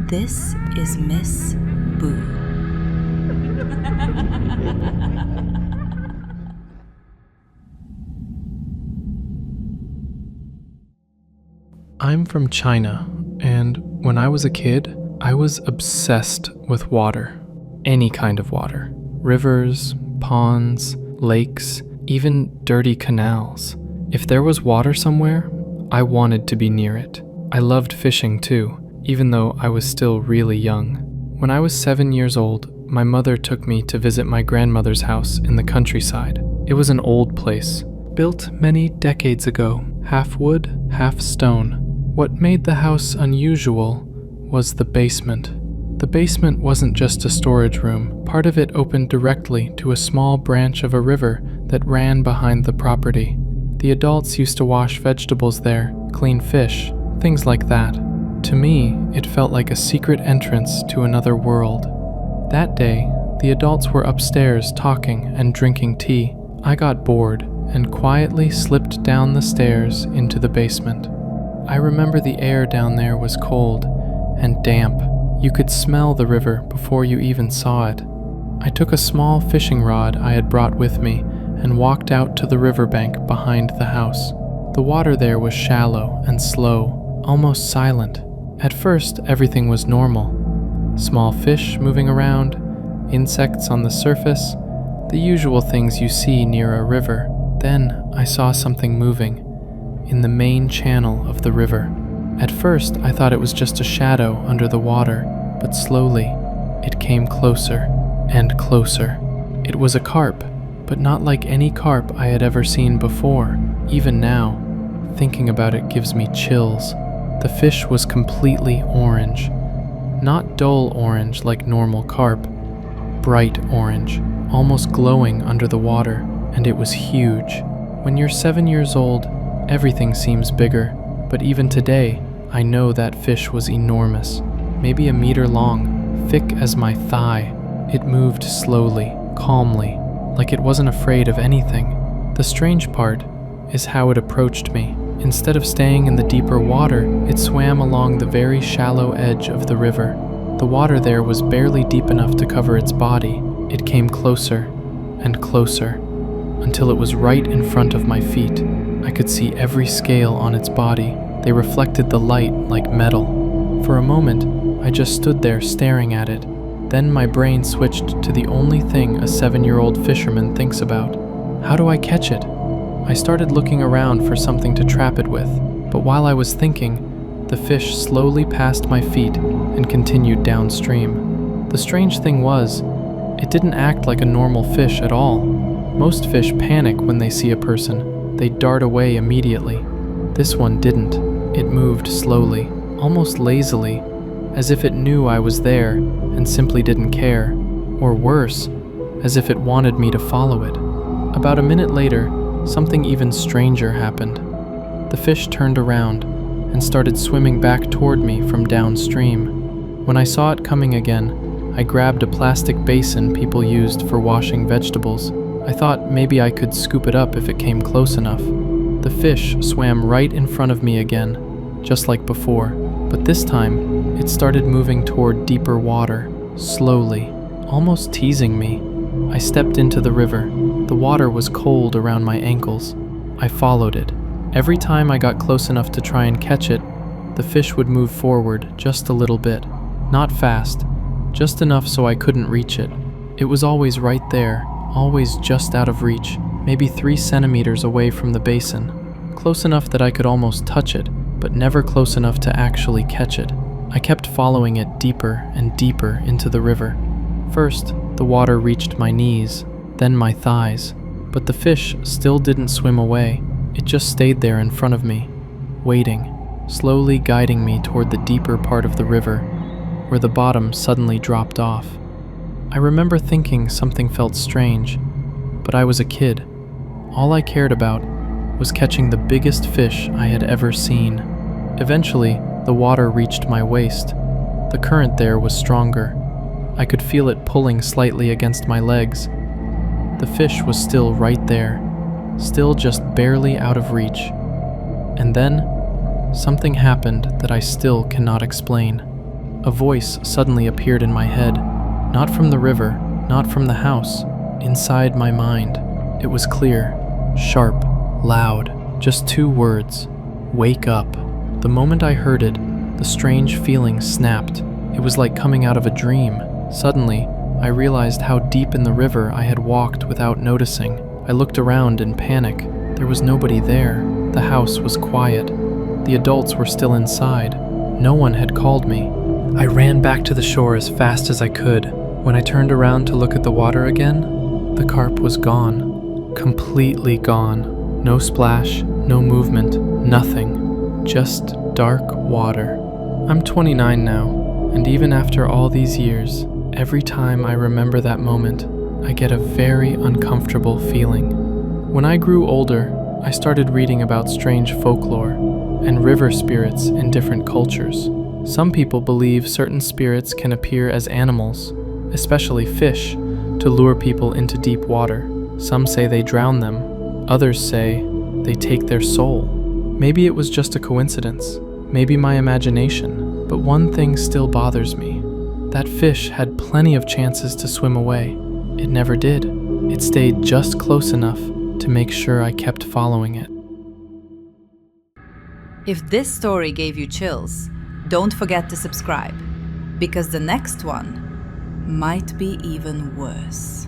This is Miss Boo. I'm from China, and when I was a kid, I was obsessed with water. Any kind of water. Rivers, ponds, lakes, even dirty canals. If there was water somewhere, I wanted to be near it. I loved fishing too, even though I was still really young. When I was 7 years old, my mother took me to visit my grandmother's house in the countryside. It was an old place, built many decades ago, half wood, half stone. What made the house unusual was the basement. The basement wasn't just a storage room. Part of it opened directly to a small branch of a river that ran behind the property. The adults used to wash vegetables there, clean fish, things like that. To me, it felt like a secret entrance to another world. That day, the adults were upstairs talking and drinking tea. I got bored and quietly slipped down the stairs into the basement. I remember the air down there was cold and damp. You could smell the river before you even saw it. I took a small fishing rod I had brought with me and walked out to the riverbank behind the house. The water there was shallow and slow, almost silent. At first, everything was normal. Small fish moving around, insects on the surface, the usual things you see near a river. Then I saw something moving in the main channel of the river. At first, I thought it was just a shadow under the water, but slowly, it came closer and closer. It was a carp, but not like any carp I had ever seen before. Even now, thinking about it gives me chills. The fish was completely orange. Not dull orange like normal carp, bright orange, almost glowing under the water, and it was huge. When you're 7 years old, everything seems bigger, but even today, I know that fish was enormous, maybe a meter long, thick as my thigh. It moved slowly, calmly, like it wasn't afraid of anything. The strange part is how it approached me. Instead of staying in the deeper water, it swam along the very shallow edge of the river. The water there was barely deep enough to cover its body. It came closer and closer, until it was right in front of my feet. I could see every scale on its body. They reflected the light like metal. For a moment, I just stood there staring at it. Then my brain switched to the only thing a 7-year-old fisherman thinks about. How do I catch it? I started looking around for something to trap it with, but while I was thinking, the fish slowly passed my feet and continued downstream. The strange thing was, it didn't act like a normal fish at all. Most fish panic when they see a person. They dart away immediately. This one didn't. It moved slowly, almost lazily, as if it knew I was there and simply didn't care. Or worse, as if it wanted me to follow it. About a minute later, something even stranger happened. The fish turned around and started swimming back toward me from downstream. When I saw it coming again, I grabbed a plastic basin people used for washing vegetables. I thought maybe I could scoop it up if it came close enough. The fish swam right in front of me again, just like before, but this time it started moving toward deeper water, slowly, almost teasing me. I stepped into the river. The water was cold around my ankles. I followed it. Every time I got close enough to try and catch it, the fish would move forward just a little bit. Not fast, just enough so I couldn't reach it. It was always right there, always just out of reach, maybe 3 centimeters away from the basin. Close enough that I could almost touch it, but never close enough to actually catch it. I kept following it deeper and deeper into the river. First, the water reached my knees, then my thighs, but the fish still didn't swim away. It just stayed there in front of me, waiting, slowly guiding me toward the deeper part of the river, where the bottom suddenly dropped off. I remember thinking something felt strange, but I was a kid. All I cared about was catching the biggest fish I had ever seen. Eventually, the water reached my waist. The current there was stronger. I could feel it pulling slightly against my legs. The fish was still right there, still just barely out of reach. And then, something happened that I still cannot explain. a voice suddenly appeared in my head. Not from the river, not from the house, inside my mind. It was clear, sharp, loud, just 2 words. Wake up. The moment I heard it, the strange feeling snapped. It was like coming out of a dream. Suddenly, I realized how deep in the river I had walked without noticing. I looked around in panic. There was nobody there. The house was quiet. The adults were still inside. No one had called me. I ran back to the shore as fast as I could. When I turned around to look at the water again, the carp was gone. Completely gone. No splash, no movement, nothing. Just dark water. I'm 29 now, and even after all these years, every time I remember that moment, I get a very uncomfortable feeling. When I grew older, I started reading about strange folklore and river spirits in different cultures. Some people believe certain spirits can appear as animals, especially fish, to lure people into deep water. Some say they drown them. Others say they take their soul. Maybe it was just a coincidence, maybe my imagination, but one thing still bothers me. That fish had plenty of chances to swim away. It never did. It stayed just close enough to make sure I kept following it. If this story gave you chills, don't forget to subscribe, because the next one might be even worse.